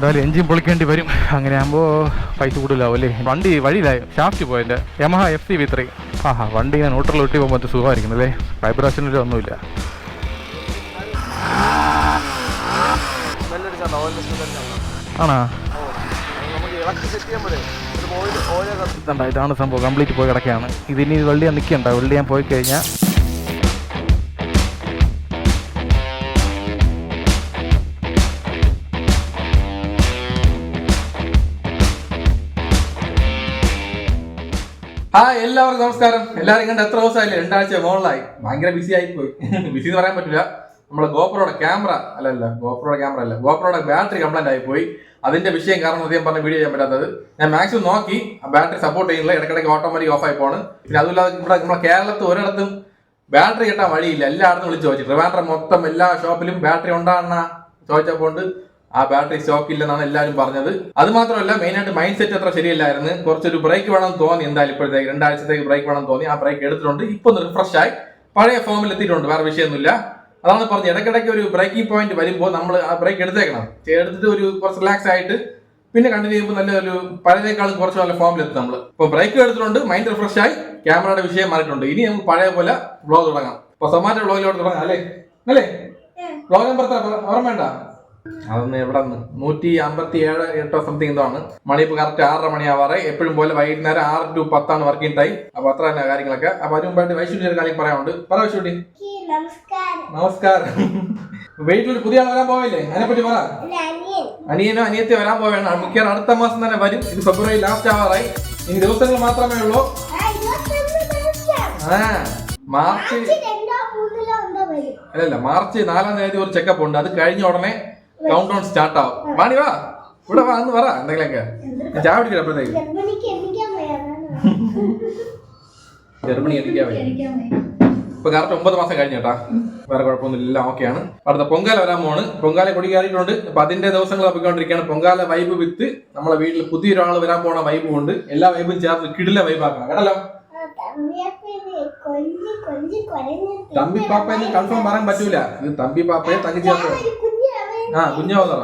എന്തായാലും എൻജിൻ പൊളിക്കേണ്ടി വരും. അങ്ങനെ ആകുമ്പോൾ പൈസ കൂടുതലാവും അല്ലേ. വണ്ടി വഴിയിലായി ഷാഫ്റ്റ് പോയതിൻ്റെ യമഹ FCV3. ആഹാ, വണ്ടി ഞാൻ ന്യൂട്രൽ ഒട്ടി പോകുമ്പോൾ സുഖമായിരിക്കും അല്ലേ. വൈബ്രേഷനൊരു ഒന്നുമില്ല. ആണോ? ഇതാണ് സംഭവം. കംപ്ലീറ്റ് പോയി കിടക്കുകയാണ്. ഇതിനി വെള്ളി ഞാൻ നിൽക്കണ്ട. വെള്ളി ഞാൻ പോയി കഴിഞ്ഞാൽ എല്ലാവർക്കും നമസ്കാരം. എല്ലാവരും കണ്ട് എത്ര ദിവസമായില്ലേ? 2 ആഴ്ച മുകളിലായി. ഭയങ്കര ബിസി ആയിപ്പോയി. ബിസി എന്ന് പറയാൻ പറ്റില്ല. നമ്മളെ ഗോപ്രോയുടെ ക്യാമറ ഗോപ്രോയുടെ ബാറ്ററി കംപ്ലൈന്റ് ആയിപ്പോയി. അതിന്റെ വിഷയം കാരണം അദ്ദേഹം പറഞ്ഞ വീഡിയോ ചെയ്യാൻ പറ്റാത്തത്. ഞാൻ മാക്സിമം നോക്കി ബാറ്ററി സപ്പോർട്ട് ചെയ്യുന്നില്ല. ഇടയ്ക്കിടയ്ക്ക് ഓട്ടോമാറ്റിക് ഓഫ് ആയി പോണ്. പിന്നെ അതുമില്ലാതെ ഇവിടെ നമ്മുടെ കേരളത്തിൽ ഒരിടത്തും ബാറ്ററി കിട്ടാൻ വഴിയില്ല. എല്ലായിടത്തും വിളിച്ച് ചോദിച്ചു. ട്രിവാൻഡ്രം മൊത്തം എല്ലാ ഷോപ്പിലും ബാറ്ററി ഉണ്ടാകുന്ന ചോദിച്ചപ്പോൾ ആ ബാറ്ററി സ്റ്റോക്ക് ഇല്ലെന്നാണ് എല്ലാവരും പറഞ്ഞത്. അത് മാത്രമല്ല, മെയിനായിട്ട് മൈൻഡ് സെറ്റ് അത്ര ശരിയല്ലായിരുന്നു. കുറച്ചൊരു ബ്രേക്ക് വേണമെന്ന് തോന്നി. എന്തായാലും ഇപ്പോഴത്തേക്ക് 2 ആഴ്ചത്തേക്ക് ബ്രേക്ക് വേണമെന്ന് തോന്നി. ആ ബ്രേക്ക് എടുത്തിട്ടുണ്ട്. ഇപ്പൊ ഒന്ന് റിഫ്രഷ് ആയി പഴയ ഫോമിൽ എത്തിയിട്ടുണ്ട്. വേറെ വിഷയമൊന്നുമില്ല. അതാണ് പറഞ്ഞത്. ഇടയ്ക്കിടയ്ക്ക് ഒരു ബ്രേക്കിംഗ് പോയിന്റ് വരുമ്പോൾ നമ്മൾ ആ ബ്രേക്ക് എടുത്തേക്കണം. എടുത്തിട്ട് ഒരു കുറച്ച് റിലാക്സ് ആയിട്ട് പിന്നെ കണ്ടിന്യൂ ചെയ്യുമ്പോൾ നല്ലൊരു പഴയതിനേക്കാളും കുറച്ച് നല്ല ഫോമിൽ എത്തും നമ്മൾ. ഇപ്പൊ ബ്രേക്ക് എടുത്തിട്ടുണ്ട്, മൈൻഡ് റിഫ്രഷ് ആയി, ക്യാമറയുടെ വിഷയം മാറിയിട്ടുണ്ട്. ഇനി നമുക്ക് പഴയ പോലെ വ്ളോഗ് തുടങ്ങാം. ഇപ്പൊ സൊമാറ്റോ വ്ളോഗിലോട്ട് തുടങ്ങാം അല്ലേ? വ്ളോഗ് നമ്പർ ഓർമ്മ വേണ്ട? അതൊന്ന് എവിടെ നിന്ന് 157 സംതിങ് എന്താണ്. മണി ഇപ്പൊ കറക്റ്റ് 6:30 മണിയാവാറ്. എപ്പോഴും പോലെ വൈകുന്നേരം 6 to 10 വർക്കിംഗ് ടൈം. അപ്പൊ അത്ര തന്നെ കാര്യങ്ങളൊക്കെ. അപ്പൊ അതിന് മുമ്പായിട്ട് വൈശുട്ടി ഒരു കാര്യം പറയാനുണ്ട്. പറ വൈശുട്ടി. നമസ്കാരം. വീട്ടിൽ പുതിയ ആൾ വരാൻ പോവില്ലേ? അതിനെപ്പറ്റി പറ. അനിയനോ അനിയത്തി വരാൻ പോവുകയാണ്. മിക്കവാറും അടുത്ത മാസം തന്നെ വരും. ഇത് ഫെബ്രുവരി ലാസ്റ്റ് ആവാറായി. ഇനി ദിവസങ്ങൾ മാത്രമേ ഉള്ളൂ. മാർച്ച് 4-ാം തീയതി ഒരു ചെക്കപ്പ് ഉണ്ട്. അത് കഴിഞ്ഞ ഉടനെ കൗണ്ട് ഡൗൺ സ്റ്റാർട്ട് ആവും. വാണി വാ, ഇവിടെ വാ, എന്ന് പറ എന്തെങ്കിലുമൊക്കെ. ചായ പിടിക്കില്ല അപ്പോഴത്തേക്ക്. ഗർഭിണി എത്തിക്കാൻ ഇപ്പൊ കറക്റ്റ് 9 മാസം കഴിഞ്ഞ കേട്ടാ. വേറെ കുഴപ്പമൊന്നുമില്ല, എല്ലാം ഓക്കെയാണ്. അടുത്ത പൊങ്കാല വരാൻ പോണ്. പൊങ്കാല കൊടി കയറിയിട്ടുണ്ട്. അപ്പൊ അതിന്റെ ദിവസങ്ങൾ തപ്പിക്കൊണ്ടിരിക്കുകയാണ്. പൊങ്കാല വൈബ് വിത്ത് നമ്മളെ വീട്ടിൽ പുതിയൊരാൾ വരാൻ പോണ വൈബും ഉണ്ട്. എല്ലാ വൈബും ചേർത്ത് കിടില വൈബാക്കണം കേട്ടല്ലോ. തമ്പി പാപ്പയെന്ന് കൺഫേം പറയാൻ പറ്റൂല. ഇത് തമ്പി പാപ്പയെ തങ്ങി ചേർത്ത് കുഞ്ഞാവുന്നറ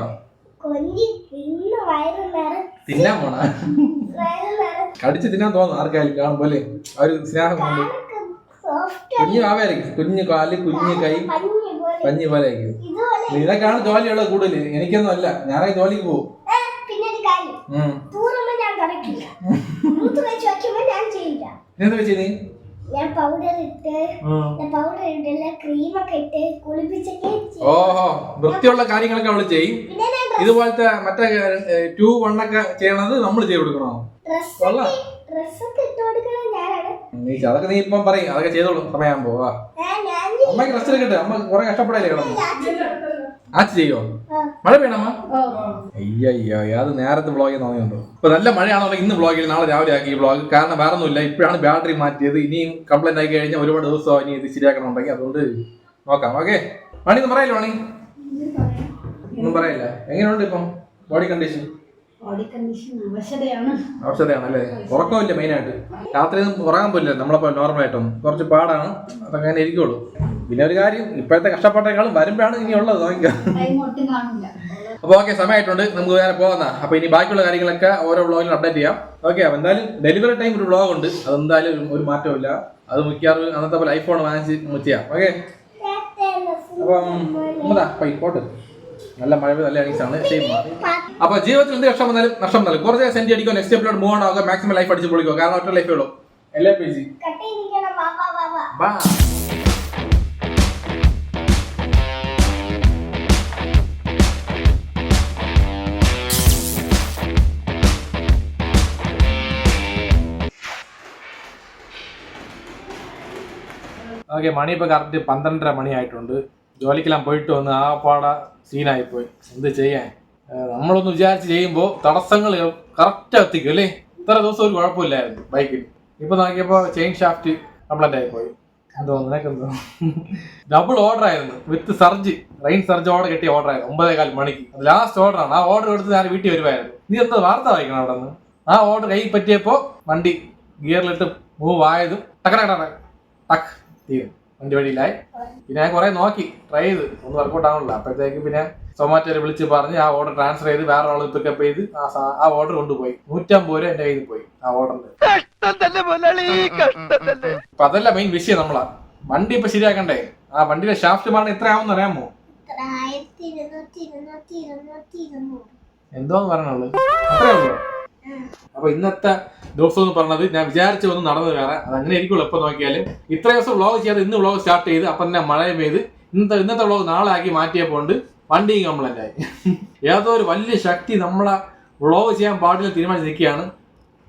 തിന്നാൻ പോണ. കടിച്ച് തിന്നാൻ തോന്നുന്നു ആർക്കായാലും കാണുമ്പോലെ. ആ ഒരു സ്നേഹം കൊണ്ട് കുഞ്ഞു ആവായിരിക്കും. കുഞ്ഞു കാല്, കുഞ്ഞു കൈ, പഞ്ഞി പോലെ ആയിരിക്കും. നിനക്കാണ് ജോലിയുള്ളത് കൂടുതൽ. എനിക്കൊന്നും അല്ല. ഞാനേ ജോലിക്ക് പോകും. എന്താ വെച്ചേ നീ? ഓഹോ, വൃത്തിയുള്ള കാര്യങ്ങളൊക്കെ അവള് ചെയ്യും. ഇതുപോലത്തെ മറ്റേ 2-1 ഒക്കെ ചെയ്യണത് നമ്മൾ ചെയ്ത് കൊടുക്കണോ? അതൊക്കെ നീ ഇപ്പം പറയും. അതൊക്കെ ചെയ്തോളൂ. സമയം പോവാ. അമ്മക്ക് റെസ്റ്റ് എടുക്കട്ടെ. അമ്മ കുറെ കഷ്ടപ്പെടല്ലേ കിടന്നു. ആച്ച് ചെയ്യോ? മഴ പെയ്യണമ്മ? അയ്യോ, അത് നേരത്തെ വ്ളോഗ് ചെയ്യാൻ തോന്നിയുണ്ടോ? ഇപ്പൊ നല്ല മഴയാണോ ഇന്ന് വ്ളോഗിൽ? നാളെ രാവിലെ ആക്കി ഈ വ്ളോഗ്. കാരണം വേറെ ഒന്നുമില്ല, ഇപ്പോഴാണ് ബാറ്ററി മാറ്റിയത്. ഇനിയും കംപ്ലൈന്റ് ആക്കി കഴിഞ്ഞാൽ ഒരുപാട് ദിവസം ഇനി ഇത് ശരിയാക്കണമെന്നുണ്ടെങ്കിൽ അതുകൊണ്ട് നോക്കാം. ഓക്കെ, മണി ഒന്നും പറയല്ലോ? മണി ഒന്നും പറയില്ല. എങ്ങനെയുണ്ട് ഇപ്പം ബോഡി കണ്ടീഷൻ? അവശതയാണല്ലേ? ഉറക്കമില്ല മെയിനായിട്ട്. രാത്രി ഒന്നും ഉറങ്ങാൻ പോലില്ല നമ്മളപ്പോ. നോർമലായിട്ടൊന്നും കുറച്ച് പാടാണ്. അതൊക്കെ അങ്ങനെ ഇരിക്കുള്ളൂ. പിന്നെ ഒരു കാര്യം, ഇപ്പോഴത്തെ കഷ്ടപ്പെട്ടേക്കാളും വരുമ്പോഴാണ് ഇനി ഉള്ളത്. അപ്പൊ ഓക്കെ, സമയമായിട്ടുണ്ട്. നമുക്ക് വേറെ പോകുന്ന. അപ്പൊ ഇനി ബാക്കിയുള്ള കാര്യങ്ങളൊക്കെ ഓരോ വ്ളോഗിലും അപ്ഡേറ്റ് ചെയ്യാം. ഓക്കെ, അപ്പൊ എന്തായാലും ഡെലിവറി ടൈം ഒരു വ്ളോഗ് ഉണ്ട്. അതെന്തായാലും ഒരു മാറ്റവും ഇല്ല. അത് മിക്കവാറും അന്നത്തെ പോലെ ഐഫോൺ വാങ്ങിച്ച് ചെയ്യാം. ഓക്കെ, അപ്പം പോട്ട്. നല്ല മഴ, നല്ല അണീസാണ്. അപ്പൊ ജീവിതത്തിൽ എന്ത് കഷ്ടം വന്നാലും നഷ്ടം വന്നാലും കുറച്ച് സെന്റ് അടിക്കുക. നെക്സ്റ്റ് സ്റ്റെപ്പിലോട്ട് മൂവ് ആവുക. മാക്സിമം ലൈഫ് അടിച്ച് പൊളിക്കുക. കാരണം ഒറ്റ ലൈഫേ ഉള്ളൂ. എല്ലാ പേജ് ഓക്കെ. മണി ഇപ്പൊ കറക്റ്റ് 12:30 മണിയായിട്ടുണ്ട്. ജോലിക്കെല്ലാം പോയിട്ട് വന്ന് ആ പാട സീനായിപ്പോയി. എന്ത് ചെയ്യാൻ? നമ്മളൊന്ന് വിചാരിച്ച് ചെയ്യുമ്പോൾ തടസ്സങ്ങൾ കറക്റ്റ് എത്തിക്കും അല്ലേ? ഇത്ര ദിവസം ഒരു കുഴപ്പമില്ലായിരുന്നു ബൈക്കിൽ. ഇപ്പൊ നോക്കിയപ്പോ ചെയിൻ ഷാഫ്റ്റ് കംപ്ലൈന്റ് ആയിപ്പോയി. എന്തോ നിനക്കെന്തോ ഡബിൾ ഓർഡർ ആയിരുന്നു വിത്ത് സർജ്, റെയിൻ സർജ് ഓർഡർ കിട്ടിയ ഓർഡർ ആയിരുന്നു 9:15 മണിക്ക്. അത് ലാസ്റ്റ് ഓർഡർ ആണ്. ആ ഓർഡർ എടുത്ത് ഞാൻ വീട്ടിൽ വരുമായിരുന്നു. നീ എന്താ വാർത്ത വായിക്കണം അവിടെ നിന്ന്? ആ ഓർഡർ കൈ പറ്റിയപ്പോ വണ്ടി ഗിയറിലിട്ട് മൂവ് ആയതും ടക്ക് തീരും. വണ്ടി വഴിയിലായി. പിന്നെ ഞാൻ കുറെ നോക്കി ട്രൈ ചെയ്ത് ഒന്നും വർക്കൗട്ട് ആവണില്ല. അപ്പോഴത്തേക്ക് പിന്നെ സൊമാറ്റോയിൽ വിളിച്ച് പറഞ്ഞ് ആ ഓർഡർ ട്രാൻസ്ഫർ ചെയ്ത് വേറെ ആൾ പിക്കപ്പ് ചെയ്ത് ആ ഓർഡർ കൊണ്ടുപോയി. 150 രൂപ എന്റെ കയ്യിൽ പോയി ആ ഓർഡറിന്. അപ്പൊ അതല്ല മെയിൻ വിഷയം. നമ്മളാ വണ്ടി ഇപ്പൊ ശരിയാക്കണ്ടേ. ആ വണ്ടിയുടെ ഷാഫ്റ്റ് മാറാൻ എത്ര ആവുമെന്ന് അറിയാമോ? എന്തോന്ന് പറഞ്ഞുള്ളൂ, അത്രേ ഉള്ളൂ. അപ്പൊ ഇന്നത്തെ ദിവസം എന്ന് പറഞ്ഞത് ഞാൻ വിചാരിച്ച ഒന്നും നടന്നത് വേറെ. അത് അങ്ങനെ ഇരിക്കുള്ളൂ. എപ്പോൾ നോക്കിയാലും ഇത്ര ദിവസം വ്ളോഗ് ചെയ്യാതെ ഇന്ന് വ്ളോഗ് സ്റ്റാർട്ട് ചെയ്ത് അപ്പം തന്നെ മഴ പെയ്ത് ഇന്നത്തെ വ്ളോഗ് നാളെ ആക്കി മാറ്റിയപ്പോണ്ട് വണ്ടിയും കംപ്ലൈന്റ് ആയി. ഏതോ ഒരു വലിയ ശക്തി നമ്മളെ വ്ളോഗ് ചെയ്യാൻ പാടില്ല തീരുമാനിച്ച് നിൽക്കുകയാണ്.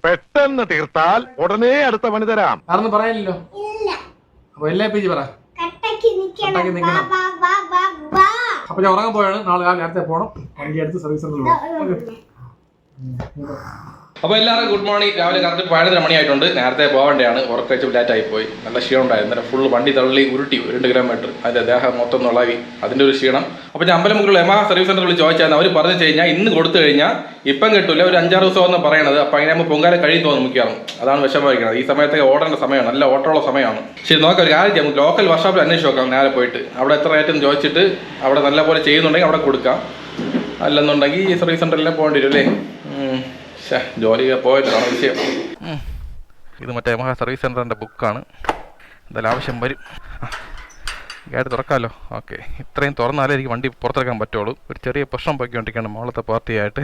പെട്ടെന്ന് തീർത്താൽ ഉടനെ അടുത്ത പണി തരാം. ആരെന്ന് പറയാനില്ലല്ലോ. അപ്പൊ എല്ലാ പേജ് പറ. അപ്പൊ ഞാൻ ഉറങ്ങാൻ പോയാണ്. നാളെ നേരത്തെ പോകണം. വണ്ടി അടുത്ത് സർവീസ് സെന്ററിൽ പോകണം. അപ്പോൾ എല്ലാവർക്കും ഗുഡ് മോർണിംഗ്. രാവിലെ കറക്റ്റ് 11 മണിയായിട്ടുണ്ട്. നേരത്തെ പോകേണ്ടതാണ്. ഉറക്കഴിച്ച് ലേറ്റായി പോയി. നല്ല ക്ഷീണം ഉണ്ടായിരുന്നു. അന്നേരം ഫുള്ള് വണ്ടി തള്ളി ഉരുട്ടി 2 കിലോമീറ്റർ. അതിൻ്റെ ദേഹം മൊത്തം നുളവി. അതിൻ്റെ ഒരു ക്ഷീണം. അപ്പോൾ ഞാൻ അമ്പലമുക്കുള്ള യമാഹ സർവീസ് സെൻ്ററിൽ ചോദിച്ചാൽ അവർ പറഞ്ഞു കഴിഞ്ഞാൽ ഇന്ന് കൊടുത്തു കഴിഞ്ഞാൽ ഇപ്പം കിട്ടില്ല, ഒരു 5-6 ദിവസമെന്ന് പറയണത്. അപ്പോൾ അങ്ങനെ ആകുമ്പോൾ പൊങ്കാല കഴിയും തോന്നുന്നു മിക്കവാറും. അതാണ് വിഷമമായിരിക്കുന്നത്. ഈ സമയത്തൊക്കെ ഓടേണ്ട സമയമാണ്, നല്ല ഓട്ടമുള്ള സമയമാണ്. ശരി, നോക്കാം ഒരു കാര്യം ചെയ്യാം. ലോക്കൽ വർക്ക്ഷോപ്പിൽ അന്വേഷിച്ച് നോക്കാം. നേരെ പോയിട്ട് അവിടെ എത്ര റേറ്റെന്ന് ചോദിച്ചിട്ട് അവിടെ നല്ലപോലെ ചെയ്യുന്നുണ്ടെങ്കിൽ അവിടെ കൊടുക്കാം. അല്ലെന്നുണ്ടെങ്കിൽ ഈ സർവീസ് സെൻ്ററിലെ പോകേണ്ടി വരും അല്ലേ. ജോലി പോയതാണ് വിഷയം. ഇത് മറ്റേ യമഹ സർവീസ് സെൻ്ററിൻ്റെ ബുക്കാണ്. എന്തായാലും ആവശ്യം വരും. ഗേറ്റ് തുറക്കാമല്ലോ. ഓക്കെ, ഇത്രയും തുറന്നാലേ എനിക്ക് വണ്ടി പുറത്തിറക്കാൻ പറ്റുള്ളൂ. ഒരു ചെറിയ പ്രശ്നം പോയിക്കൊണ്ടിരിക്കുകയാണ് മോളത്തെ പാർട്ടിയായിട്ട്.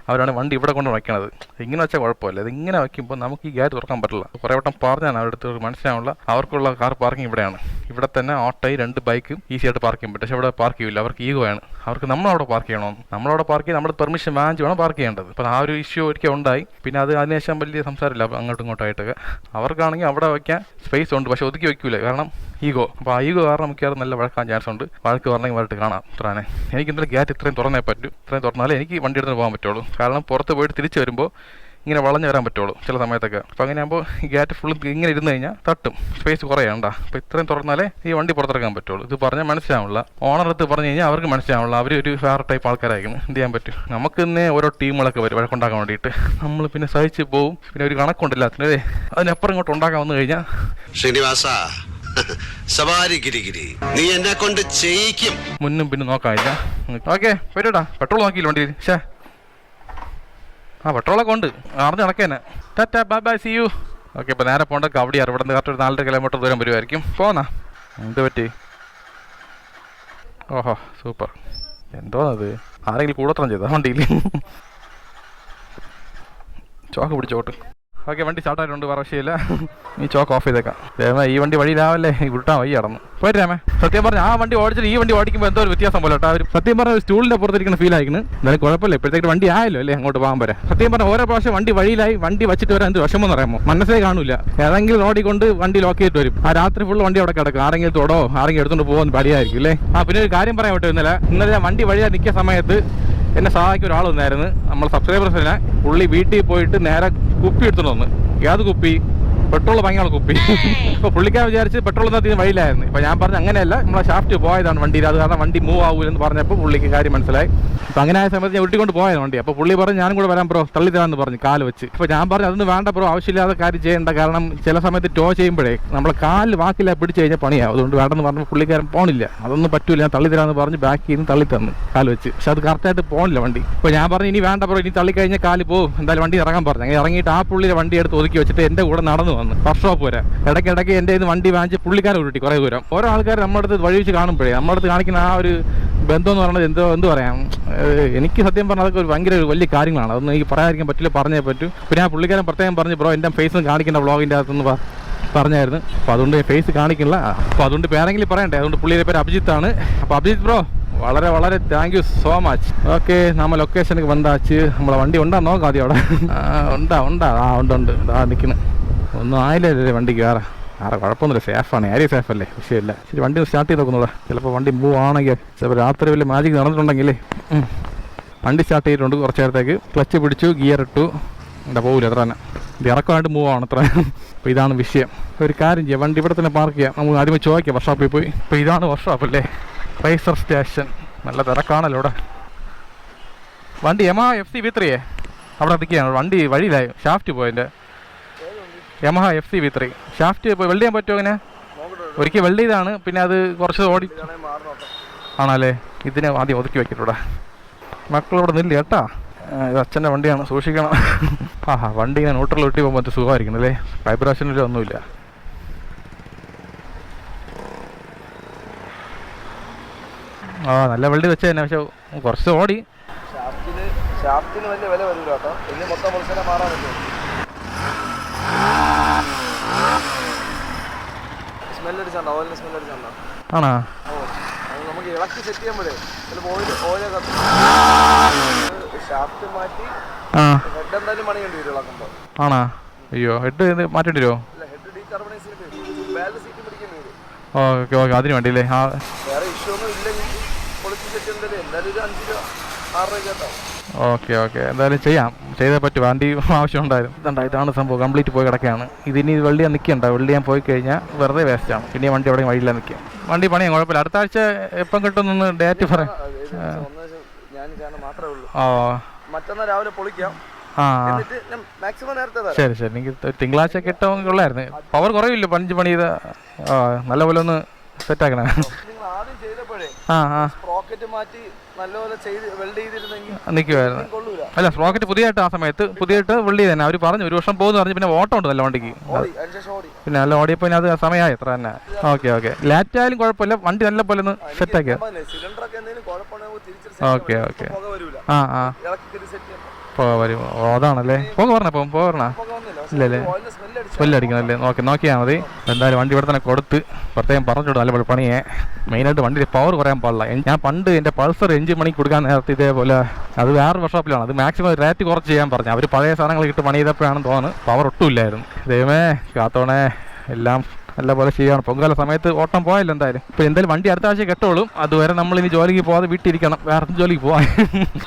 അവരാണ് വണ്ടി ഇവിടെ കൊണ്ട് വയ്ക്കണത്. ഇങ്ങനെ വെച്ചാൽ കുഴപ്പമില്ല. ഇത് ഇങ്ങനെ വയ്ക്കുമ്പോൾ നമുക്ക് ഈ ഗേറ്റ് തുറക്കാൻ പറ്റില്ല. കുറേ വട്ടം പറഞ്ഞാണ് അവരുടെ അടുത്ത് മനസ്സിലാവുള്ള. അവർക്കുള്ള കാർ പാർക്കിംഗ് ഇവിടെയാണ്. ഇവിടെ തന്നെ ഓട്ടോയും 2 ബൈക്കും ഈസി ആയിട്ട് പാർക്ക് ചെയ്യാൻ പറ്റും. പക്ഷേ ഇവിടെ പാർക്ക് ചെയ്യില്ല. അവർക്ക് ഈഗോയാണ്. അവർക്ക് നമ്മളവിടെ പാർക്ക് ചെയ്യണമെന്ന്. നമ്മളവിടെ പാർക്ക് ചെയ്ത് നമ്മുടെ പെർമിഷൻ വാങ്ങിച്ച് വേണം പാർക്ക് ചെയ്യേണ്ടത്. അപ്പോൾ ആ ഒരു ഇഷ്യൂ ഒരിക്കൽ ഉണ്ടായി. പിന്നെ അതിനുശേഷം വലിയ സംസാരമില്ല അങ്ങോട്ടും ഇങ്ങോട്ടായിട്ടൊക്കെ. അവർക്കാണെങ്കിൽ അവിടെ വയ്ക്കാൻ സ്പേസ് ഉണ്ട്, പക്ഷെ ഒതുക്കി വയ്ക്കൂല. കാരണം ഈഗോ. അപ്പോൾ ആ ഈഗോ കാരണം മിക്കവാറും നല്ല വഴക്കാൻ ചാൻസ് ഉണ്ട്. വഴക്ക് പറഞ്ഞെങ്കിൽ വരട്ട് കാണാം. അത്രയാണ്. എനിക്ക് എന്തായാലും ഗേറ്റ് ഇത്രയും തുറന്നേ പറ്റൂ. ഇത്രയും തുറന്നാലേ എനിക്ക് വണ്ടി എടുത്ത് പോകാൻ പറ്റുള്ളൂ. കാരണം പുറത്ത് പോയിട്ട് തിരിച്ച് വരുമ്പോൾ ഇങ്ങനെ വളഞ്ഞു വരാൻ പറ്റുള്ളൂ ചില സമയത്തൊക്കെ. അപ്പോൾ അങ്ങനെ ആകുമ്പോൾ ഈ ഗേറ്റ് ഫുള്ള് ഇങ്ങനെ ഇരുന്ന് കഴിഞ്ഞാൽ തട്ടും, സ്പേസ് കുറയണ്ട. അപ്പോൾ ഇത്രയും തുറന്നാലേ ഈ വണ്ടി പുറത്തിറക്കാൻ പറ്റുള്ളൂ. ഇത് പറഞ്ഞാൽ മനസ്സിലാവില്ല. ഓണറടുത്ത് പറഞ്ഞു കഴിഞ്ഞാൽ അവർക്ക് മനസ്സിലാവില്ല. അവർ ഒരു വേറെ ടൈപ്പ് ആൾക്കാരായിരിക്കും. എന്ത് ചെയ്യാൻ പറ്റും. നമുക്ക് തന്നെ ഓരോ ടീമുകളൊക്കെ വരും വഴക്കുണ്ടാക്കാൻ വേണ്ടിയിട്ട്. നമ്മൾ പിന്നെ സഹിച്ച് പോവും. പിന്നെ ഒരു കണക്കുണ്ടല്ല അതിനേ. അതിനപ്പുറം ഇങ്ങോട്ട് ഉണ്ടാക്കാൻ വന്നു കഴിഞ്ഞാൽ ശ്രീനിവാസ നീ എന്നെ കൊണ്ട് ചെയ്യിക്കും. മുന്നും പിന്നെ നോക്കാമില്ല. ഓക്കെ വരൂടാ. പെട്രോൾ നോക്കിയില്ല വണ്ടിയിൽ. ഷേ ആ പെട്രോളൊക്കെ ഉണ്ട്. അറിഞ്ഞ് നടക്കേനെ. Tata bye bye see you. Okay, ഇപ്പോൾ നേരെ പോകേണ്ട കവടിയാണ്. ഇവിടെ നിന്ന് കറക്റ്റ് ഒരു 4.5 കിലോമീറ്റർ ദൂരം വരുമായിരിക്കും. പോന്നാ എന്ത് പറ്റി? ഓഹോ സൂപ്പർ. എന്തോന്നത്, ആരെങ്കിലും കൂടത്രം ചെയ്താ വണ്ടിയിൽ? ചോക്ക് പിടിച്ചോട്ട്. ഓക്കെ, വണ്ടി സ്റ്റാർട്ടായിട്ടുണ്ട്. വേറെ വിഷയമില്ല. ഈ ചോക്ക് ഓഫ് ചെയ്തേക്കാം. രമേ ഈ വണ്ടി വഴിയിലാവല്ലേ, ഈ വിട്ടാ വഴി അടന്നു പോയി. രമേ സത്യം പറഞ്ഞാൽ ആ വണ്ടി ഓടിച്ചിട്ട് ഈ വണ്ടി ഓടിക്കുമ്പോൾ എന്തോ ഒരു വ്യത്യാസം പോലെ കേട്ടോ. സത്യം പറഞ്ഞാൽ ഒരു സ്റ്റൂളിൻ്റെ പുറത്തിരിക്കുന്ന ഫീൽ ആയിരിക്കുന്നു. എന്തായാലും കുഴപ്പമില്ല, ഇപ്പോഴത്തേക്ക് വണ്ടി ആയല്ലോ അല്ലേ അങ്ങോട്ട് പോകാൻ വരെ. സത്യം പറഞ്ഞാൽ ഓരോ പ്രാവശ്യം വണ്ടി വഴിയിലായി വണ്ടി വെച്ചിട്ട് വരാൻ എന്ത് വിഷമം എന്ന് പറയാമോ. മനസ്സേ കാണൂല. ഏതെങ്കിലും റോഡിൽ കൊണ്ട് വണ്ടി ലോക്ക് ചെയ്തിട്ട് വരും. ആ രാത്രി ഫുള്ള് വണ്ടി അവിടെ കിടക്കും. ആരെങ്കിലും തൊടോ ആരെങ്കിലും എടുത്തുകൊണ്ട് പോകുന്ന പടിയായിരിക്കും അല്ലേ. പിന്നെ ഒരു കാര്യം പറയാൻ പറ്റും. ഇന്നലെ ഞാൻ വണ്ടി വഴിയാ നിൽക്കുന്ന സമയത്ത് എന്നെ സഹായിക്കുന്ന ഒരാൾ വന്നായിരുന്നു. നമ്മളെ സബ്സ്ക്രൈബേഴ്സിനെ. പുള്ളി വീട്ടിൽ പോയിട്ട് നേരെ കുപ്പി എടുത്തുകൊണ്ട് വന്ന്. ഏത് കുപ്പി? പെട്രോൾ ഭയങ്കര കുപ്പി. ഇപ്പോൾ പുള്ളിക്കാർ വിചാരിച്ച് പെട്രോൾ എന്നതിന് വഴിയിലായിരുന്നു. ഇപ്പോൾ ഞാൻ പറഞ്ഞു അങ്ങനെയല്ല, നമ്മളെ ഷാഫ്റ്റ് പോയതാണ് വണ്ടിയിൽ. അത് കാരണം വണ്ടി മൂവ് ആവൂലെന്ന് പറഞ്ഞപ്പോൾ പുള്ളിക്ക് കാര്യം മനസ്സിലായി. അപ്പോൾ അങ്ങനെ ആയ സമയത്ത് ഞാൻ ഉരുട്ടിക്കൊണ്ട് പോയത് വണ്ടി. അപ്പോൾ പുള്ളി പറഞ്ഞു ഞാനും കൂടെ വരാൻ ബ്രോ, തള്ളി തരാമെന്ന് പറഞ്ഞു കാല് വെച്ച്. അപ്പോൾ ഞാൻ പറഞ്ഞു അതൊന്നും വേണ്ട ബ്രോ, ആവശ്യമില്ലാതെ കാര്യം ചെയ്യേണ്ട. കാരണം ചില സമയത്ത് ടോ ചെയ്യുമ്പോഴേ നമ്മളെ കാല് വാക്കില്ല പിടിച്ച് കഴിഞ്ഞാൽ പണിയാവും. അതുകൊണ്ട് വേണ്ടെന്ന് പറഞ്ഞപ്പോൾ പുള്ളിക്കാരൻ പോണില്ല. അതൊന്നും പറ്റൂല, ഞാൻ തള്ളി തരാമെന്ന് പറഞ്ഞ് ബാക്കിൽ നിന്ന് തള്ളി തന്നു കാല് വെച്ച്. പക്ഷെ അത് കറക്റ്റായിട്ട് പോണില്ല വണ്ടി. അപ്പോൾ ഞാൻ പറഞ്ഞു ഇനി വേണ്ട ബ്രോ, ഇനി തള്ളി കഴിഞ്ഞാൽ കാല് പോകും, എന്തായാലും വണ്ടി ഇറങ്ങാൻ പറഞ്ഞു. അങ്ങനെ ഇറങ്ങിയിട്ട് ആ പുള്ളിയുടെ വണ്ടി എടുത്ത് ഒതുക്കി വെച്ചിട്ട് എൻ്റെ കൂടെ നടന്നു വന്നു വർക്ക്ഷോപ്പ് വരെ. ഇടയ്ക്കിടയ്ക്ക് എൻ്റെ ഇത് വണ്ടി വാങ്ങിച്ച് പുള്ളിക്കാരെ ഉരുട്ടി കുറേ ദൂരം. ഓരോ ആൾക്കാർ നമ്മുടെ അടുത്ത് വഴി വെച്ച് കാണുമ്പോഴേ നമ്മുടെ അടുത്ത് കാണിക്കുന്ന ആ ഒരു ബന്ധം എന്ന് പറയുന്നത് എന്ത് പറയാം. എനിക്ക് സത്യം പറഞ്ഞാൽ അതൊക്കെ ഒരു ഭയങ്കര വലിയ കാര്യങ്ങളാണ്. അതൊന്നും എനിക്ക് പറയാതിരിക്കാൻ പറ്റില്ല, പറഞ്ഞേ പറ്റൂ. പിന്നെ ആ പുള്ളിക്കാരൻ പ്രത്യേകം പറഞ്ഞു ബ്രോ എൻ്റെ ഫേസ് കാണിക്കേണ്ട വ്ളോഗിൻ്റെ അകത്തുനിന്ന് പറഞ്ഞായിരുന്നു. അപ്പോൾ അതുകൊണ്ട് ഫേസ് കാണിക്കില്ല. അപ്പോൾ അതുകൊണ്ട് പേരെങ്കിലും പറയണ്ടേ. അതുകൊണ്ട് പുള്ളിയുടെ പേര് അഭിജിത്താണ്. അപ്പോൾ അഭിജിത്ത് ബ്രോ വളരെ വളരെ thank you so much. Okay, നമ്മൾ ലൊക്കേഷനൊക്കെ വന്നാച്ച്. നമ്മളെ വണ്ടി ഉണ്ടാ നോക്കാം ആദ്യം അവിടെ. ഉണ്ടാ ആ ഉണ്ട് ആ നിൽക്കുന്നു. ഒന്നും ആയില്ലേ വണ്ടിക്ക്. വേറെ കുഴപ്പമൊന്നുമില്ല, സേഫാണ്. ഏരിയ സേഫല്ലേ, വിഷയമില്ല. ശരി, വണ്ടി സ്റ്റാർട്ട് ചെയ്ത് നോക്കുന്നൂടെ. ചിലപ്പോൾ വണ്ടി മൂവ് ആണെങ്കിൽ ചിലപ്പോൾ രാത്രി വലിയ മാജിക് നടന്നിട്ടുണ്ടെങ്കിലേ. വണ്ടി സ്റ്റാർട്ട് ചെയ്തിട്ടുണ്ട് കുറച്ച് നേരത്തേക്ക്. ക്ലച്ച് പിടിച്ചു, ഗിയർ ഇട്ടു. എന്താ പോകില്ല അത്ര തന്നെ. ഇത് ഇറക്കമായിട്ട് മൂവ് ആണ് അത്ര. അപ്പോൾ ഇതാണ് വിഷയം. ഒരു കാര്യം ചെയ്യാം, വണ്ടി ഇവിടെ തന്നെ പാർക്ക് ചെയ്യാം. നമുക്ക് ആദ്യമേ ചോദിക്കാം വർക്ക്ഷോപ്പിൽ പോയി. ഇപ്പോൾ ഇതാണ് വർക്ക്ഷോപ്പ് അല്ലേ, റൈസർ സ്റ്റേഷൻ. നല്ല തിരക്കാണല്ലോ ഇവിടെ. വണ്ടി യമഹ FC V3 അവിടെ എത്തിക്കുകയാണ്. വണ്ടി വഴിയിലായി, ഷാഫ്റ്റ് പോയതിൻ്റെ. യമഹ FC V3 ഷാഫ്റ്റ് പോയി വെൽഡ് ചെയ്യാൻ പറ്റുമോ? അങ്ങനെ ഒരിക്കൽ വെൽഡ് ചെയ്താണ്, പിന്നെ അത് കുറച്ച് ഓടി ആണല്ലേ. ഇതിനെ ആദ്യം ഒതുക്കി വെക്കട്ടൂടെ. മക്കളോട് നില്ല കേട്ടാ. ഇത് അച്ഛൻ്റെ വണ്ടിയാണ്, സൂക്ഷിക്കണം. ആഹാ, വണ്ടി ഇങ്ങനെ ന്യൂട്രൽ ഒട്ടി പോകുമ്പോൾ സുഖമായിരിക്കണം അല്ലേ, വൈബ്രേഷനിലും ഒന്നുമില്ല. ആ നല്ല വെള്ളി വെച്ച തന്നെ, പക്ഷെ കുറച്ച് ഓടി. വലിയ വില വരില്ല കേട്ടോ, ഇനി മൊത്തം മത്സരം മാറാൻ പറ്റും. സ്മെല്ലടിച്ചാണ്ടോ, ഓയിലിന് സ്മെല്ലടിച്ചാണ്ടോ? ആണോ? ഓ, അത് നമുക്ക് ഇളക്കി സെറ്റ് ചെയ്യുമ്പോഴേ ചിലപ്പോൾ ഓയിലെ ഷാഫ്റ്റ് മാറ്റി ഹെഡ് എന്തായാലും പണിയേണ്ടി വരും ഇളക്കുമ്പോൾ. ആണോ? അയ്യോ, ഹെഡ് മാറ്റേണ്ടി വരുമോ? അല്ല, ഹെഡ് ഡീകാർബണൈസ് ചെയ്തിട്ട് ബാലൻസ് സീറ്റ് പിടിക്കേണ്ടി വരും. ഓക്കെ ഓക്കെ, അതിന് വേണ്ടിയില്ലേ? ആ, വേറെ ഇഷ്യൂ ഒന്നും ഇല്ലെങ്കിൽ പൊളിച്ച് സെറ്റ് ചെയ്യുന്നതല്ലേ, എന്തായാലും ഒരു 5 രൂപ 6 രൂപ കേട്ടോ. ഓക്കെ ഓക്കെ, എന്തായാലും ചെയ്യാം, ചെയ്തേ പറ്റും. വണ്ടി ആവശ്യം ഉണ്ടായിരുന്നു. ഇതാണ് സംഭവം, കംപ്ലീറ്റ് പോയി കിടക്കുകയാണ്. ഇതിനി വെള്ളി ഞാൻ നിൽക്കണ്ട, വെള്ളി ഞാൻ പോയി കഴിഞ്ഞാൽ വെറുതെ വേസ്റ്റാണ്. പിന്നെ വണ്ടി അവിടെ വഴിയില്ല നിൽക്കും. വണ്ടി പണിയാൻ കുഴപ്പമില്ല. അടുത്ത ആഴ്ച എപ്പം കിട്ടുമെന്ന് ഡേറ്റ് പറയാം. ഞാൻ മാത്രമേ ഉള്ളൂ. ഓ, മറ്റന്നാൾ രാവിലെ പൊളിക്കാം. ആ മാക്സിമം നേരത്തെ തരാം. ശരി ശരി. എനിക്ക് തിങ്കളാഴ്ച കിട്ടുമെങ്കിൽ ഉള്ളായിരുന്നു. പവർ കുറവില്ല, 5 പണി ചെയ്ത. ആ, നല്ലപോലെ ഒന്ന് സെറ്റാക്കണേ. നിങ്ങൾ ആദ്യം ചെയ്തപ്പോഴേ സ്പ്രോക്കറ്റ് മാറ്റി നല്ലപോലെ ചെയ്ത് വെൽഡ് ചെയ്തിരുന്നെങ്കിൽ നിൽക്കുമായിരുന്നു. കൊള്ളൂല. അല്ല, സ്പ്രോക്കറ്റ് പുതിയതായിട്ട് ആ സമയത്ത് പുതിയതായിട്ട് വെള്ളി തന്നെ അവർ പറഞ്ഞു 1 വർഷം പോകുന്നു പറഞ്ഞു. പിന്നെ ഓട്ടം ഉണ്ട് നല്ല വണ്ടിക്ക്. പിന്നെ നല്ല ഓടിയപ്പോൾ അത് സമയമായി എത്ര തന്നെ. ഓക്കെ ഓക്കെ, ലാറ്റ് ആയാലും കുഴപ്പമില്ല, വണ്ടി നല്ല പോലെ ഒന്ന് സെറ്റാക്കിയ. സിലിണ്ടറൊക്കെ എന്തെങ്കിലും കുഴപ്പമുണ്ടെങ്കിൽ തിരിച്ച് ഓക്കെ ഓക്കെ. പുക വരൂല. ആ ആ, ഇളക്കി തിരിച്ച് സെറ്റ് ചെയ്യാം. വരും. ഓ, അതാണല്ലേ. പോക പറഞ്ഞപ്പം പോകണ ഇല്ലല്ലേ, സ്മെല്ലടിക്കുന്നല്ലേ. നോക്കിയാൽ മതി. എന്തായാലും വണ്ടി ഇവിടെ തന്നെ കൊടുത്ത് പ്രത്യേകം പറഞ്ഞിട്ട് നല്ല പണിയെ. മെയിനായിട്ട് വണ്ടിയിൽ പവർ കുറയാൻ പാടില്ല. ഞാൻ പണ്ട് എൻ്റെ പൾസർ 5 മണിക്ക് കൊടുക്കാൻ നേരത്തെ ഇതേപോലെ, അത് വേറെ വർക്ക്ഷോപ്പിലാണ്, അത് മാക്സിമം റേറ്റ് കുറച്ച് ചെയ്യാൻ പറഞ്ഞു. അവർ പഴയ സാധനങ്ങൾ ഇട്ട് പണി ചെയ്തപ്പോഴാണെന്ന് തോന്നുന്നു പവർ ഒട്ടുമില്ലായിരുന്നു. ദൈവമേ കാത്തോണേ, എല്ലാം നല്ലപോലെ ചെയ്യണം. പൊങ്കാല സമയത്ത് ഓട്ടം പോയല്ലോ എന്തായാലും. ഇപ്പം എന്തായാലും വണ്ടി അടുത്ത ആഴ്ച കെട്ടുള്ളൂ. അതുവരെ നമ്മളിനി ജോലിക്ക് പോകാതെ വീട്ടിലിരിക്കണം. വേറെ ജോലിക്ക് പോകാൻ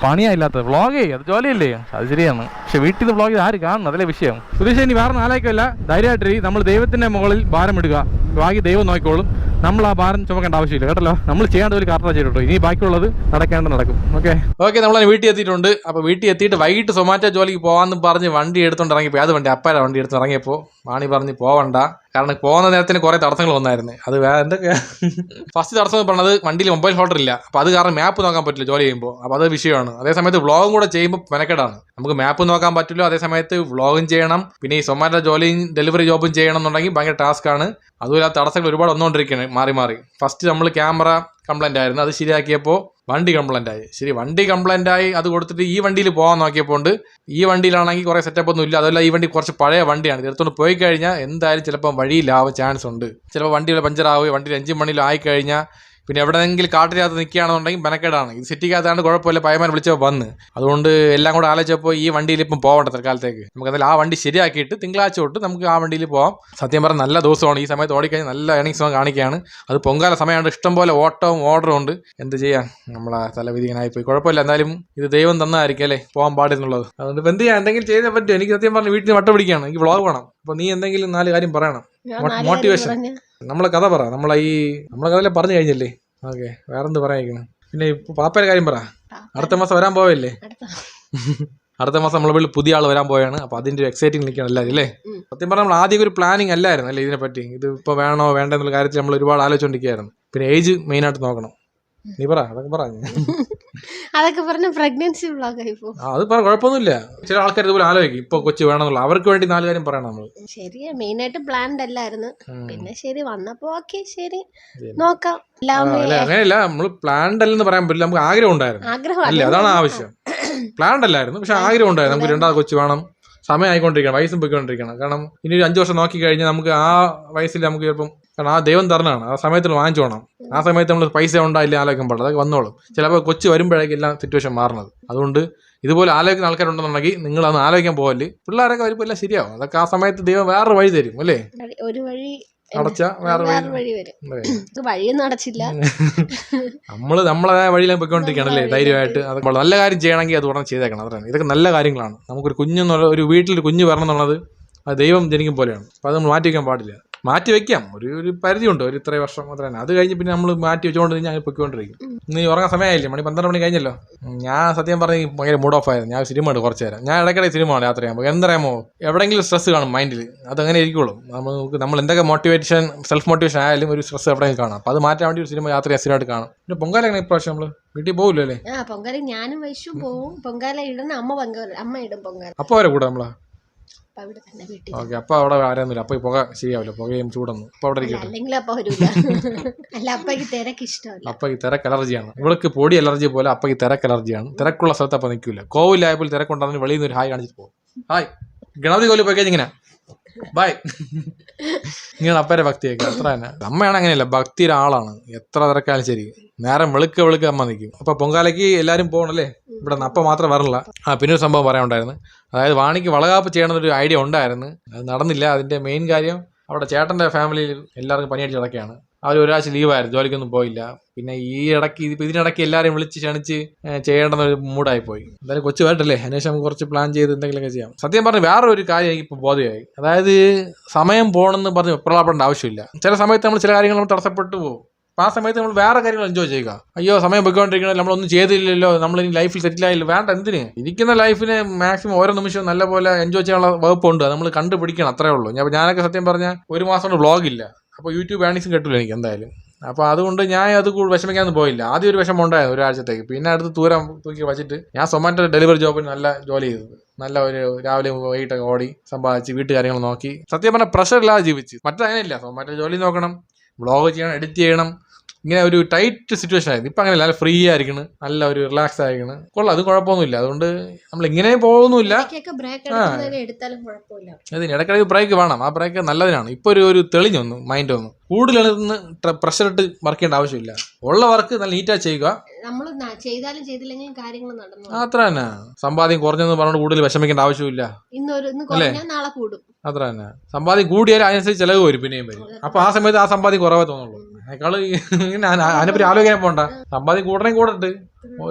പണിയായില്ലാത്തത്. വ്ളോഗ് ചെയ്യും, അത് ജോലിയല്ലേ, അത് ശരിയാണ്. പക്ഷെ വീട്ടിൽ നിന്ന് വ്ളോഗ് ചെയ്ത് ആര് കാണണം, അതല്ലേ വിഷയം. സുരേഷ്, ഇനി വേറെ നാലായിക്കല്ല, ധൈര്യമായിട്ട് നമ്മൾ ദൈവത്തിൻ്റെ മുകളിൽ ഭാരം ഇടുക. ബാക്കി ദൈവം നോക്കിക്കോളും. നമ്മൾ ആ ഭാരം ചുമക്കേണ്ട ആവശ്യമില്ല കേട്ടല്ലോ. നമ്മൾ ചെയ്യേണ്ട ഒരു കറക്റ്റ് ചെയ്തിട്ടോ. ഇനി ബാക്കിയുള്ളത് നടക്കേണ്ടത് നടക്കും. ഓക്കെ ഓക്കെ, നമ്മൾ വീട്ടിൽ എത്തിയിട്ടുണ്ട്. അപ്പോൾ വീട്ടിൽ എത്തിയിട്ട് വൈകിട്ട് സൊമാറ്റോ ജോലിക്ക് പോകാമെന്ന് പറഞ്ഞ് വണ്ടി എടുത്തുകൊണ്ട് ഇറങ്ങിയപ്പോൾ, അത് വണ്ടി അപ്പാര വണ്ടി എടുത്ത് ഇറങ്ങിയപ്പോൾ വാണി പറഞ്ഞ് പോവണ്ട, കാരണം പോകുന്ന നേരത്തിന് കുറേ തടസ്സങ്ങൾ വന്നായിരുന്നു. അത് എന്തൊക്കെ ഫസ്റ്റ് തടസ്സം എന്ന് പറഞ്ഞത് വണ്ടിയിൽ മൊബൈൽ ഹോൾഡർ ഇല്ല. അപ്പോൾ അത് കാരണം മാപ്പ് നോക്കാൻ പറ്റില്ല ജോലി ചെയ്യുമ്പോൾ. അപ്പോൾ അത് വിഷയമാണ്. അതേസമയത്ത് വ്ളോഗും കൂടെ ചെയ്യുമ്പോൾ മെനക്കെടാണ്. നമുക്ക് മാപ്പ് നോക്കാൻ പറ്റില്ല, അതേസമയത്ത് വ്ളോഗും ചെയ്യണം, പിന്നെ ഈ സൊമാറ്റോ ജോലിയും ഡെലിവറി ജോബും ചെയ്യണം എന്നുണ്ടെങ്കിൽ ഭയങ്കര ടാസ്ക്കാണ്. അതുപോലെ ആ തടസ്സങ്ങൾ ഒരുപാട് വന്നുകൊണ്ടിരിക്കുകയാണ് മാറി മാറി. ഫസ്റ്റ് നമ്മൾ ക്യാമറ കംപ്ലൈൻ്റ് ആയിരുന്നു, അത് ശരിയാക്കിയപ്പോൾ വണ്ടി കംപ്ലൈൻ്റ് ആയി. ശരി, വണ്ടി കംപ്ലൈൻ്റ് ആയി, അത് കൊടുത്തിട്ട് ഈ വണ്ടിയിൽ പോകാൻ നോക്കിയപ്പോൾ ഈ വണ്ടിയിലാണെങ്കിൽ കുറേ സെറ്റപ്പ് ഒന്നും ഇല്ല. അതല്ല, ഈ വണ്ടി കുറച്ച് പഴയ വണ്ടിയാണ്. എടുത്തുകൊണ്ട് പോയി കഴിഞ്ഞാൽ എന്തായാലും ചിലപ്പോൾ വഴിയിലാവാൻ ചാൻസ് ഉണ്ട്. ചിലപ്പോൾ വണ്ടിയിൽ പഞ്ചറാവുകയോ വണ്ടിയിൽ എഞ്ചിൻ പണിയിലോ ആയിക്കഴിഞ്ഞാൽ പിന്നെ എവിടെയെങ്കിലും കാട്ടിനകത്ത് നിൽക്കുകയാണെന്നുണ്ടെങ്കിൽ മെനക്കേടാണ്. ഇത് സിറ്റിക്കകത്താണ്ട് കുഴപ്പമില്ല, പയ്യന്മാർ വിളിച്ചപ്പോൾ വന്ന്. അതുകൊണ്ട് എല്ലാം കൂടെ ആലോചിച്ചപ്പോൾ ഈ വണ്ടിയിൽ ഇപ്പം പോകണ്ട തൽക്കാലത്തേക്ക്. നമുക്ക് എന്തായാലും ആ വണ്ടി ശരിയാക്കിയിട്ട് തിങ്കളാഴ്ച തൊട്ട് നമുക്ക് ആ വണ്ടിയിൽ പോകാം. സത്യം പറഞ്ഞാൽ നല്ല ദിവസമാണ്. ഈ സമയത്ത് ഓടിക്കഴിഞ്ഞാൽ നല്ല ഏണിങ്സ് കാണിക്കുകയാണ്. അത് പൊങ്കാല സമയമാണ്, ഇഷ്ടംപോലെ ഓട്ടവും ഓർഡറും ഉണ്ട്. എന്ത് ചെയ്യാം, നമ്മളെ തലവിധി ഇങ്ങനെ ആയിപ്പോയി. കുഴപ്പമില്ല, എന്തായാലും ഇത് ദൈവം തന്നായിരിക്കും അല്ലേ, പോകാൻ പാടില്ലെന്നുള്ളത്. അതുകൊണ്ട് ഇപ്പം എന്ത് ചെയ്യാം, എന്തെങ്കിലും ചെയ്തേ പറ്റും. എനിക്ക് സത്യം പറഞ്ഞ് വീട്ടിൽ വട്ട പിടിക്കുകയാണ്, എനിക്ക് വ്ളോഗ് വേണം. അപ്പോൾ നീ എന്തെങ്കിലും 4 കാര്യം പറയണം, മോട്ടിവേഷൻ. നമ്മളെ കഥ പറ, നമ്മളെ കഥയിലെ പറഞ്ഞു കഴിഞ്ഞല്ലേ. ഓക്കെ, വേറെന്ത് പറയാൻ. പിന്നെ ഇപ്പൊ പാപ്പയുടെ കാര്യം പറ. അടുത്ത മാസം വരാൻ പോവല്ലേ? അടുത്ത മാസം നമ്മളെ വീട്ടിൽ പുതിയ ആൾ വരാൻ പോയാണ്. അപ്പൊ അതിന്റെ എക്സൈറ്റിംഗ് നിൽക്കണം എല്ലാവരും അല്ലേ. സത്യം പറഞ്ഞാൽ നമ്മൾ ആദ്യം ഒരു പ്ലാനിങ് അല്ലായിരുന്നു അല്ലേ ഇതിനെപ്പറ്റി. ഇത് ഇപ്പൊ വേണോ വേണ്ട എന്നുള്ള കാര്യത്തിൽ നമ്മൾ ഒരുപാട് ആലോചിച്ചുകൊണ്ടിരിക്കുകയായിരുന്നു. പിന്നെ ഏജ് മെയിനായിട്ട് നോക്കണം. നീ പറ, അതൊക്കെ പറഞ്ഞു. അതൊക്കെ പറഞ്ഞ പ്രഗ്നൻസി വ്ളോഗായി പോകും. അത് കുഴപ്പമൊന്നുമില്ല. ചില ആൾക്കാർ ഇതുപോലെ ആലോചിക്കും ഇപ്പൊ കൊച്ചു വേണമെന്നുള്ള. അവർക്ക് വേണ്ടി 4 കാര്യം പറയണം നമ്മൾ. ശരിയാ, മെയിനായിട്ട് പ്ലാൻഡ് അല്ലായിരുന്നു. പിന്നെ ശരി വന്നപ്പോ ഓക്കെ, ശരി നോക്കാം. അങ്ങനെയല്ല, നമ്മൾ പ്ലാൻഡ് അല്ലെന്ന് പറയാൻ പറ്റില്ല. നമുക്ക് ആഗ്രഹം ഉണ്ടായിരുന്നു അല്ലേ, അതാണ് ആവശ്യം. പ്ലാൻഡ് അല്ലായിരുന്നു, പക്ഷെ ആഗ്രഹം ഉണ്ടായിരുന്നു. നമുക്ക് 2ാമത് കൊച്ചു വേണം, സമയം ആയിക്കൊണ്ടിരിക്കണം, വയസ്സും പോയിക്കൊണ്ടിരിക്കണം. കാരണം ഇനി ഒരു 5 വർഷം നോക്കി കഴിഞ്ഞാൽ നമുക്ക് ആ വയസ്സിൽ നമുക്ക് ചിലപ്പം, കാരണം ആ ദൈവം തരണമാണ്, ആ സമയത്ത് വാങ്ങിച്ചു പോകണം. ആ സമയത്ത് നമ്മൾ പൈസ ഉണ്ടായില്ല ആലോചിക്കാൻ പാടില്ല, അതൊക്കെ വന്നോളും. ചിലപ്പോൾ കൊച്ചു വരുമ്പോഴേക്കും എല്ലാം സിറ്റുവേഷൻ മാറുന്നത്. അതുകൊണ്ട് ഇതുപോലെ ആലോചിക്കുന്ന ആൾക്കാരുണ്ടെന്നുണ്ടെങ്കിൽ നിങ്ങളതൊന്ന് ആലോചിക്കാൻ പോകല്ലേ. പിള്ളേരൊക്കെ വരുമ്പോൾ എല്ലാം ശരിയാവും. അതൊക്കെ ആ സമയത്ത് ദൈവം വേറൊരു വഴി തരും അല്ലേ. ഒരു വഴി അടച്ച വേറെ വഴി വരും. വഴിയൊന്നും അടച്ചില്ല. നമ്മളതായ വഴിയിലും പോയിക്കൊണ്ടിരിക്കുകയാണ് അല്ലേ, ധൈര്യമായിട്ട്. അത് നല്ല കാര്യം ചെയ്യണമെങ്കിൽ അത് ഉടനെ ചെയ്തേക്കണം. അതാണ്, ഇതൊക്കെ നല്ല കാര്യങ്ങളാണ്. നമുക്കൊരു കുഞ്ഞെന്നുള്ള ഒരു വീട്ടിലൊരു കുഞ്ഞ് വരണം എന്നുള്ളത് അത് ദൈവം ജനിക്കും പോലെയാണ്. അപ്പോൾ അത് നമ്മൾ മാറ്റി വയ്ക്കാൻ പാടില്ല. മാറ്റി വെക്കാം, ഒരു പരിധിയുണ്ട്, ഒരു ഇത്രയും വർഷം അത്ര തന്നെ. അത് കഴിഞ്ഞ് പിന്നെ നമ്മൾ മാറ്റി വെച്ചുകൊണ്ട് ഞാൻ പൊയ്ക്കൊണ്ടിരിക്കും. ഇന്ന് ഉറങ്ങാൻ സമയമായില്ലേ, മണി 12 മണി കഴിഞ്ഞല്ലോ. ഞാൻ സത്യം പറഞ്ഞ് ഭയങ്കര മൂഡ് ഓഫ് ആയിരുന്നു. ഞാൻ സിനിമ ഉണ്ട് കുറച്ച് നേരം. ഞാൻ ഇടയ്ക്കിടയ്ക്ക് സിനിമ ആണ് യാത്ര ചെയ്യുമ്പോൾ. എന്തറിയാമോ, എവിടെയെങ്കിലും സ്ട്രെസ് കാണും മൈൻഡിൽ, അതങ്ങനെ ഇരിക്കുള്ളൂ. നമ്മൾ എന്തൊക്കെ മോട്ടിവേഷൻ, സെൽഫ് മോട്ടിവേഷൻ ആയാലും ഒരു സ്ട്രെസ് എവിടെയെങ്കിലും കാണാം. അപ്പോൾ അത് മാറ്റാൻ വേണ്ടി ഒരു സിനിമ യാത്ര സ്ഥിരമായിട്ട് കാണും. പിന്നെ പൊങ്കാല എങ്ങനെ ഇപ്രാവശ്യം നമ്മൾ വീട്ടിൽ പോകില്ലോ അല്ലേ? പൊങ്കാല ഞാനും വൈശും പോവും. പൊങ്കാല ഇടുന്ന അമ്മ ഇടും പൊങ്കാല. അപ്പോൾ അവരെ കൂടെ നമ്മളാ അവിടെ തന്നെ വീട്ടിൽ. ഓക്കെ, അപ്പോൾ അവിടെ ആരെയൊന്നുമില്ല. അപ്പോൾ ഈ പുക ശരിയാവില്ല, പുകയും ചൂടൊന്നും. അപ്പോൾ അവിടെ ഇരിക്കട്ടെ. അല്ലെങ്കിൽ അപ്പൊ വരൂല. അല്ല, അപ്പയ്ക്ക് തിരക്ക് ഇഷ്ടമല്ല. അപ്പയ്ക്ക് തിരക്ക് അലർജിയാണ്. ഇവൾക്ക് പൊടി അലർജി പോലെ അപ്പയ്ക്ക് തിരക്ക് അലർജിയാണ്. തിരക്കുള്ള സ്ഥലത്ത് അപ്പം നിൽക്കില്ല. കോവിലായപ്പോൾ തിരക്കുണ്ടാകുന്ന വെളിയിൽ നിന്ന് ഒരു ഹായ് കാണിച്ചിട്ട് പോകും. ഹായ്, ഗണപതി കോവിൽ പോയി കഴിഞ്ഞാൽ ഇങ്ങനെ ബൈ, ഇങ്ങനെ അപ്പേരെ ഭക്തിയൊക്കെ അത്ര തന്നെ. അമ്മയാണ് അങ്ങനെയല്ല, ഭക്തിയുടെ ആളാണ്. എത്ര തിരക്കാലും ശരി, നേരം വെളുക്ക അമ്മ നിൽക്കും. അപ്പോൾ പൊങ്കാലയ്ക്ക് എല്ലാവരും പോകണല്ലേ, ഇവിടെ നിന്ന് അപ്പം മാത്രം വരില്ല. പിന്നെ ഒരു സംഭവം പറയാനുണ്ടായിരുന്നു. അതായത് വാണിക്ക് വളകാപ്പ് ചെയ്യണമെന്നൊരു ഐഡിയ ഉണ്ടായിരുന്നു, അത് നടന്നില്ല. അതിൻ്റെ മെയിൻ കാര്യം അവിടെ ചേട്ടൻ്റെ ഫാമിലിയിൽ എല്ലാവർക്കും പനിയടിച്ച് കിടക്കുകയാണ്. അവർ ഒരാഴ്ച ലീവായിരുന്നു, ജോലിക്കൊന്നും പോയില്ല. പിന്നെ ഇതിനിടയ്ക്ക് എല്ലാവരെയും വിളിച്ച് ക്ഷണിച്ച് ചെയ്യേണ്ടെന്നൊരു മൂഡായി പോയി. എന്തായാലും കൊച്ചു വരട്ടല്ലേ, അതിനുശേഷം നമുക്ക് കുറച്ച് പ്ലാൻ ചെയ്ത് എന്തെങ്കിലുമൊക്കെ ചെയ്യാം. സത്യം പറഞ്ഞ് വേറൊരു കാര്യം എനിക്കിപ്പോൾ ബോധ്യമായി. അതായത് സമയം പോകണമെന്ന് പറഞ്ഞ് വെപ്രളപ്പെടേണ്ട ആവശ്യമില്ല. ചില സമയത്ത് നമ്മൾ ചില കാര്യങ്ങൾ നമ്മൾ തടസ്സപ്പെട്ടു പോകും. അപ്പോൾ ആ സമയത്ത് നമ്മൾ വേറെ കാര്യങ്ങൾ എൻജോയ് ചെയ്യുക. അയ്യോ സമയം പോയിക്കൊണ്ടിരിക്കണോ, നമ്മളൊന്നും ചെയ്തില്ലല്ലോ, നമ്മളിനി ലൈഫിൽ സെറ്റിലായില്ല, വേണ്ട. എന്തിന് ഇരിക്കുന്ന ലൈഫിനെ മാക്സിമം ഓരോ നിമിഷവും നല്ലപോലെ എൻജോയ് ചെയ്യാനുള്ള വകുപ്പുണ്ട്. നമ്മൾ കണ്ടുപിടിക്കണം, അത്രേ ഉള്ളൂ. ഞാനൊക്കെ സത്യം പറഞ്ഞാൽ ഒരു മാസം കൊണ്ട് വ്ളോഗില്ല. അപ്പോൾ യൂട്യൂബ് ഏണിങ്സും കിട്ടില്ല എനിക്ക് എന്തായാലും. അപ്പോൾ അതുകൊണ്ട് ഞാൻ അത് വിഷമിക്കാനൊന്നും പോയില്ല. ആദ്യം ഒരു വിഷമം ഉണ്ടായിരുന്നു ഒരാഴ്ചത്തേക്ക്. പിന്നെ അടുത്ത് തൂക്കി വച്ചിട്ട് ഞാൻ സൊമാറ്റോ ഡെലിവറി ജോബിന് നല്ല ജോലി ചെയ്തത്. നല്ല ഒരു രാവിലെ വൈകിട്ടൊക്കെ ഓടി സമ്പാദിച്ച് വീട്ടുകാര്യങ്ങൾ നോക്കി സത്യം പറഞ്ഞാൽ പ്രഷർ ഇല്ലാതെ ജീവിച്ച്. മറ്റങ്ങനെയില്ല, സൊമാറ്റോ ജോലി നോക്കണം, വ്ളോഗ് ചെയ്യണം, എഡിറ്റ് ചെയ്യണം, ഇങ്ങനെ ഒരു ടൈറ്റ് സിറ്റുവേഷൻ ആയിരുന്നു. ഇപ്പം അങ്ങനെയല്ല, നല്ല ഫ്രീ ആയിരിക്കണം, നല്ല ഒരു റിലാക്സ് ആയിരിക്കണം. കൊള്ളാം, അത് കുഴപ്പമൊന്നുമില്ല. അതുകൊണ്ട് നമ്മൾ ഇങ്ങനെ പോകുന്നില്ല. ഇടയ്ക്കിടയ്ക്ക് ബ്രേക്ക് വേണം. ആ ബ്രേക്ക് നല്ലതിനാണ്. ഇപ്പോൾ ഒരു തെളിഞ്ഞൊന്നു മൈൻഡ് ഒന്ന് കൂടുതലൊന്ന് പ്രഷർ ഇട്ട് വർക്ക് ചെയ്യേണ്ട ആവശ്യമില്ല. ഉള്ള വർക്ക് നല്ല നീറ്റായി ചെയ്യുക. അത്ര തന്നെ. സമ്പാദ്യം കുറഞ്ഞെന്ന് പറഞ്ഞുകൊണ്ട് കൂടുതൽ വിഷമിക്കേണ്ട ആവശ്യമില്ല. അത്ര തന്നെ. സമ്പാദ്യം കൂടിയാലും അതിനനുസരിച്ച് ചിലവ് വരും, പിന്നെയും വരും. അപ്പൊ ആ സമയത്ത് ആ സമ്പാദ്യം കുറവേ തോന്നുള്ളൂ. അതിനേക്കാൾ അതിനെപ്പറ്റി ആലോചിക്കാൻ പോണ്ട. സമ്പാദ്യം കൂടണേ കൂടട്ട്,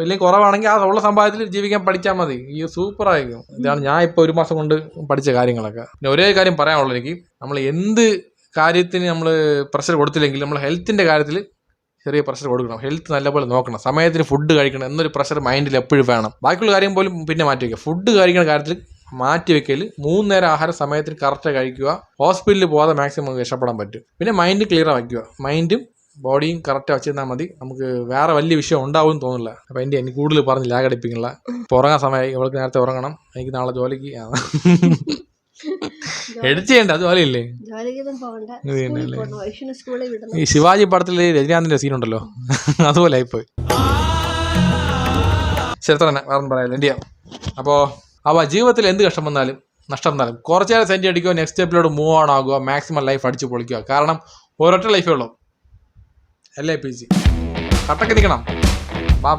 ഇല്ലെങ്കിൽ കുറവാണെങ്കിൽ ആ ഉള്ള സമ്പാദ്യത്തിൽ ജീവിക്കാൻ പഠിച്ചാൽ മതി. ഈ സൂപ്പറായിരിക്കും. ഇതാണ് ഞാൻ ഇപ്പോൾ ഒരു മാസം കൊണ്ട് പഠിച്ച കാര്യങ്ങളൊക്കെ. പിന്നെ ഒരേ കാര്യം പറയാനുള്ളത്, എനിക്ക് നമ്മൾ എന്ത് കാര്യത്തിന് നമ്മൾ പ്രഷർ കൊടുത്തില്ലെങ്കിൽ നമ്മൾ ഹെൽത്തിൻ്റെ കാര്യത്തിൽ ചെറിയ പ്രഷർ കൊടുക്കണം. ഹെൽത്ത് നല്ലപോലെ നോക്കണം, സമയത്തിന് ഫുഡ് കഴിക്കണം എന്നൊരു പ്രഷർ മൈൻഡിൽ എപ്പോഴും വേണം. ബാക്കിയുള്ള കാര്യം പോലും പിന്നെ മാറ്റി വയ്ക്കുക. ഫുഡ് കഴിക്കുന്ന കാര്യത്തിൽ മാറ്റി വെക്കൽ, 3 നേരം ആഹാരം സമയത്തിന് കറക്റ്റ് കഴിക്കുക. ഹോസ്പിറ്റലിൽ പോകാതെ മാക്സിമം രക്ഷപ്പെടാൻ പറ്റും. പിന്നെ മൈൻഡ് ക്ലിയർ വയ്ക്കുക. മൈൻഡും ബോഡിയും കറക്റ്റ് വെച്ചിരുന്നാൽ മതി. നമുക്ക് വേറെ വലിയ വിഷയം ഉണ്ടാവും തോന്നില്ല. അപ്പോൾ എനിക്ക് കൂടുതൽ പറഞ്ഞ് ലാഗടിപ്പിക്കില്ല. ഇപ്പോൾ ഉറങ്ങാൻ സമയമായി, ഇവൾക്ക് നേരത്തെ ഉറങ്ങണം. എനിക്ക് നാളെ ജോലിക്ക് എഡിറ്റ് ചെയ്യണ്ട, അത് ജോലിയില്ലേ. ഈ ശിവാജി പടത്തിൽ രജനീകാന്തിന്റെ സീനുണ്ടല്ലോ, അതുപോലെ ആയിപ്പോയി. ചരിത്രം തന്നെ, വേറെ പറയാനില്ല, ഇന്ത്യ. അപ്പോൾ ജീവിതത്തിൽ എന്ത് കഷ്ടം വന്നാലും നഷ്ടം വന്നാലും കുറച്ച് നേരം സെൻറ്റി അടിക്കുക, നെക്സ്റ്റ് സ്റ്റെപ്പിലോട്ട് മൂവ് ഓൺ ആകുക, മാക്സിമം ലൈഫ് അടിച്ച് പൊളിക്കുക. കാരണം ഒരൊറ്റ ലൈഫേ ഉള്ളൂ. LAPC കട്ടക്ക് നിൽക്കണം. ബാ